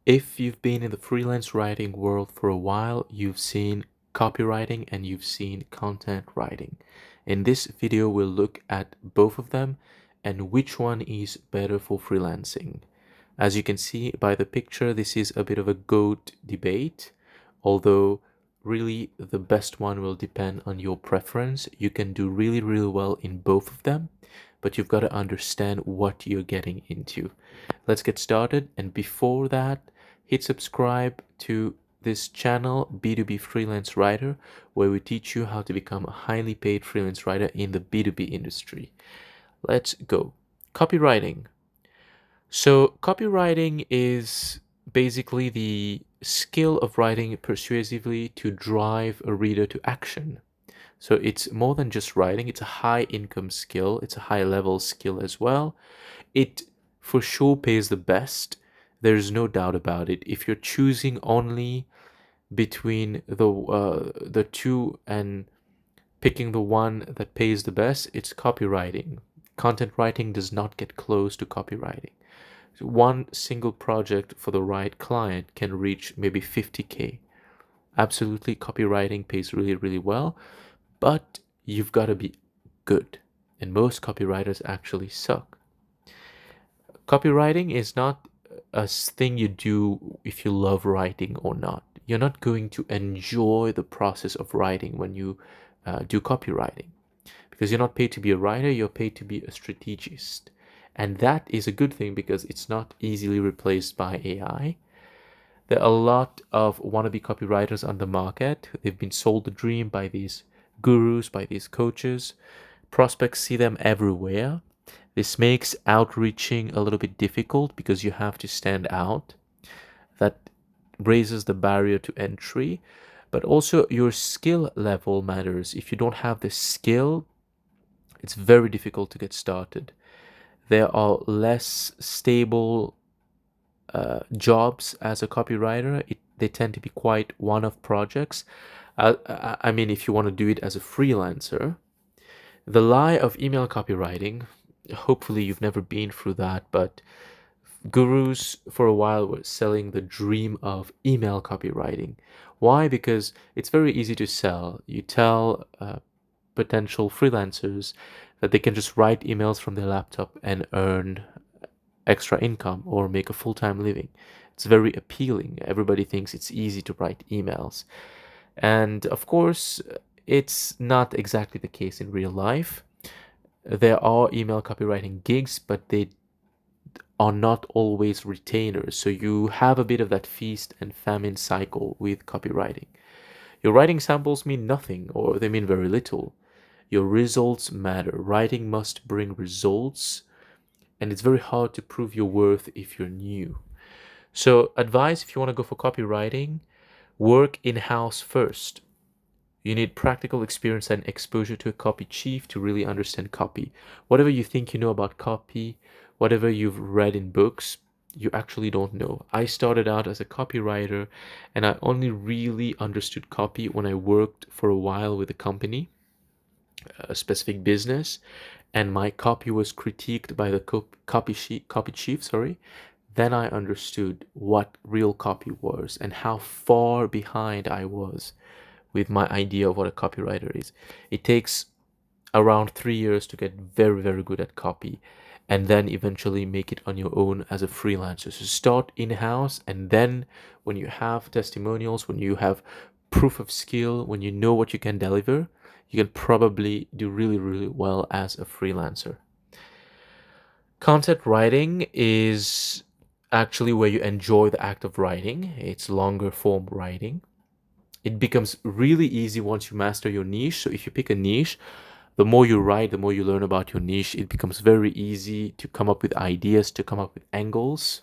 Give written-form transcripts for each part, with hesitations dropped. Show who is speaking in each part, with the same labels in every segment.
Speaker 1: If you've been in the freelance writing world for a while, you've seen copywriting and you've seen content writing. In this video, we'll look at both of them and which one is better for freelancing. As you can see by the picture, this is a bit of a GOAT debate, although really the best one will depend on your preference. You can do really, really well in both of them, but you've got to understand what you're getting into. Let's get started. And before that, hit subscribe to this channel, B2B Freelance Writer, where we teach you how to become a highly paid freelance writer in the B2B industry. Let's go. Copywriting. So, copywriting is basically the skill of writing persuasively to drive a reader to action. So, it's more than just writing, it's a high income skill, it's a high level skill as well. It for sure pays the best. There's no doubt about it. If you're choosing only between the two and picking the one that pays the best, it's copywriting. Content writing does not get close to copywriting. So one single project for the right client can reach maybe 50K. Absolutely, copywriting pays really, really well, but you've got to be good. And most copywriters actually suck. Copywriting is not a thing you do if you love writing or not. You're not going to enjoy the process of writing when you do copywriting, because you're not paid to be a writer, you're paid to be a strategist. And that is a good thing because it's not easily replaced by AI. There are a lot of wannabe copywriters on the market. They've been sold the dream by these gurus, by these coaches. Prospects see them everywhere. This makes outreaching a little bit difficult because you have to stand out. That raises the barrier to entry, but also your skill level matters. If you don't have the skill, it's very difficult to get started. There are less stable jobs as a copywriter. They tend to be quite one-off projects. I mean, if you want to do it as a freelancer, the lie of email copywriting, hopefully you've never been through that, but gurus for a while were selling the dream of email copywriting. Why? Because it's very easy to sell. You tell potential freelancers that they can just write emails from their laptop and earn extra income or make a full-time living. It's very appealing. Everybody thinks it's easy to write emails. And of course, it's not exactly the case in real life. There are email copywriting gigs, but they are not always retainers. So you have a bit of that feast and famine cycle with copywriting. Your writing samples mean nothing, or they mean very little. Your results matter. Writing must bring results, and it's very hard to prove your worth if you're new. So, advice if you want to go for copywriting, work in house first. You need practical experience and exposure to a copy chief to really understand copy. Whatever you think you know about copy, whatever you've read in books, you actually don't know. I started out as a copywriter and I only really understood copy when I worked for a while with a company, a specific business, and my copy was critiqued by the copy chief, sorry. Then I understood what real copy was and how far behind I was with my idea of what a copywriter is. It takes around 3 years to get very, very good at copy and then eventually make it on your own as a freelancer. So start in-house, and then when you have testimonials, when you have proof of skill, when you know what you can deliver, you can probably do really, really well as a freelancer. Content writing is actually where you enjoy the act of writing. It's longer form writing. It becomes really easy once you master your niche. So if you pick a niche, the more you write, the more you learn about your niche. It becomes very easy to come up with ideas, to come up with angles.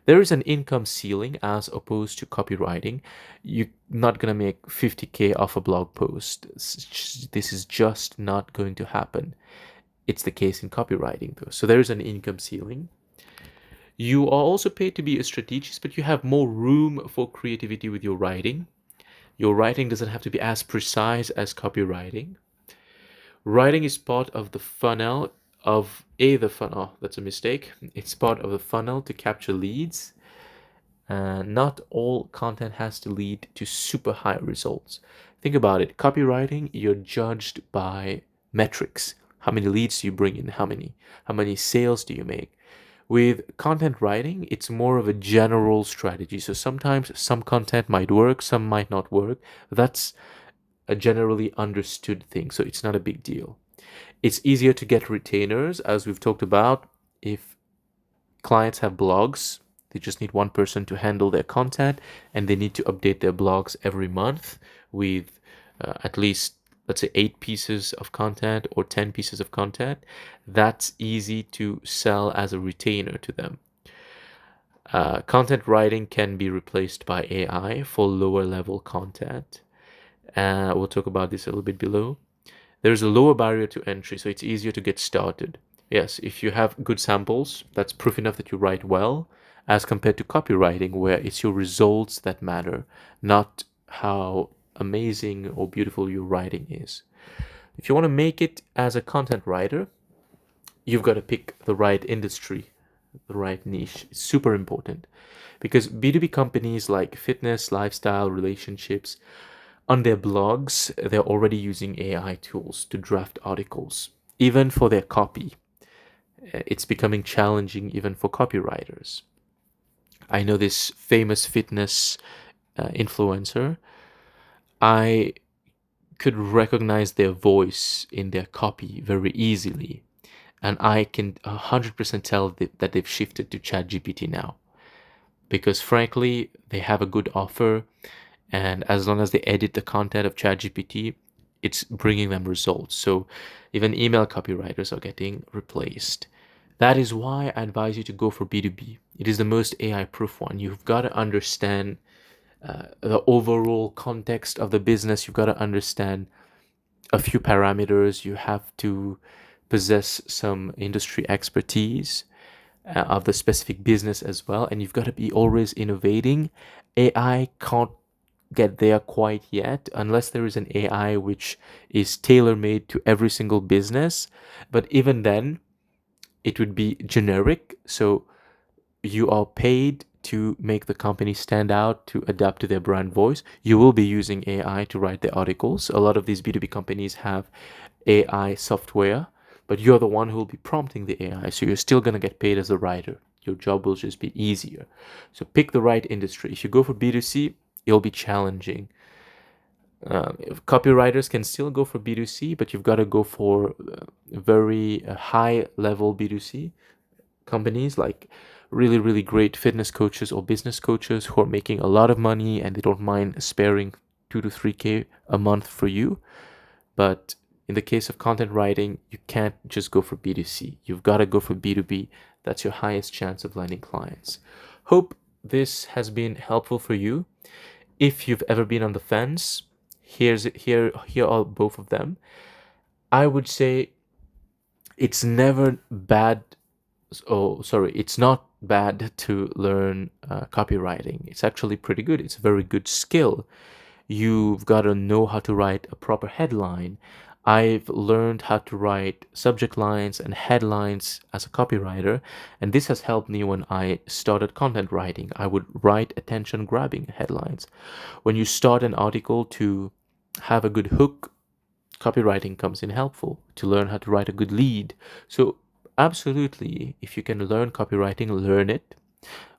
Speaker 1: There is an income ceiling as opposed to copywriting. You're not going to make 50K off a blog post. This is just not going to happen. It's the case in copywriting though. So there is an income ceiling. You are also paid to be a strategist, but you have more room for creativity with your writing. Your writing doesn't have to be as precise as copywriting. Writing is part of the funnel of the funnel. That's a mistake. It's part of the funnel to capture leads. Not all content has to lead to super high results. Think about it. Copywriting, you're judged by metrics. How many leads do you bring in? How many sales do you make? With content writing, it's more of a general strategy. So sometimes some content might work, some might not work. That's a generally understood thing, so it's not a big deal. It's easier to get retainers, as we've talked about. If clients have blogs, they just need one person to handle their content, and they need to update their blogs every month with at least, let's say, 8 pieces of content or 10 pieces of content. That's easy to sell as a retainer to them. Content writing can be replaced by AI for lower level content. We'll talk about this a little bit below. There's a lower barrier to entry, so it's easier to get started. Yes, if you have good samples, that's proof enough that you write well, as compared to copywriting, where it's your results that matter, not how amazing or beautiful your writing is. If you want to make it as a content writer, you've got to pick the right industry, the right niche. It's super important because B2B companies like fitness, lifestyle, relationships, on their blogs, they're already using AI tools to draft articles, even for their copy. It's becoming challenging even for copywriters. I know this famous fitness influencer. I could recognize their voice in their copy very easily, and I can 100% tell that they've shifted to ChatGPT now, because frankly, they have a good offer, and as long as they edit the content of ChatGPT, it's bringing them results. So even email copywriters are getting replaced. That is why I advise you to go for B2B. It is the most AI proof one. You've got to understand the overall context of the business. You've got to understand a few parameters. You have to possess some industry expertise of the specific business as well. And you've got to be always innovating. AI can't get there quite yet unless there is an AI which is tailor-made to every single business. But even then, it would be generic. So you are paid to make the company stand out, to adapt to their brand voice. You will be using AI to write the articles. A lot of these B2B companies have AI software, but you're the one who will be prompting the AI. So you're still going to get paid as a writer. Your job will just be easier. So pick the right industry. If you go for B2C, it'll be challenging. Copywriters can still go for B2C, but you've got to go for very high level B2C companies like really, really great fitness coaches or business coaches who are making a lot of money and they don't mind sparing 2 to 3K a month for you. But in the case of content writing, you can't just go for B2C. You've got to go for B2B. That's your highest chance of landing clients. Hope this has been helpful for you. If you've ever been on the fence, here are both of them. I would say it's never bad. Oh, sorry, it's not bad to learn copywriting. It's actually pretty good. It's a very good skill. You've got to know how to write a proper headline. I've learned how to write subject lines and headlines as a copywriter, and this has helped me when I started content writing. I would write attention-grabbing headlines. When you start an article to have a good hook, copywriting comes in helpful to learn how to write a good lead. So absolutely, if you can learn copywriting, learn it.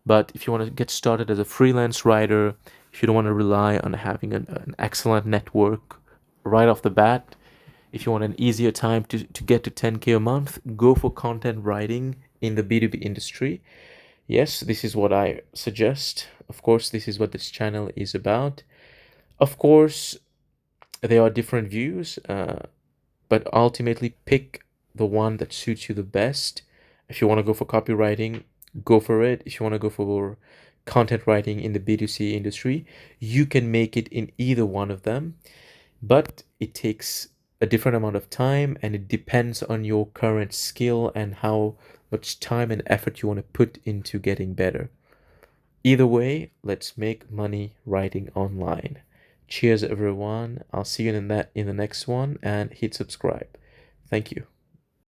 Speaker 1: But if you want to get started as a freelance writer, if you don't want to rely on having an excellent network right off the bat, if you want an easier time to get to 10K a month, go for content writing in the B2B industry. Yes, this is what I suggest. Of course, this is what this channel is about. Of course, there are different views, but ultimately pick the one that suits you the best. If you want to go for copywriting, go for it. If you want to go for content writing in the B2C industry, you can make it in either one of them, but it takes a different amount of time and it depends on your current skill and how much time and effort you want to put into getting better. Either way, let's make money writing online. Cheers everyone. I'll see you in the next one, and hit subscribe. Thank you.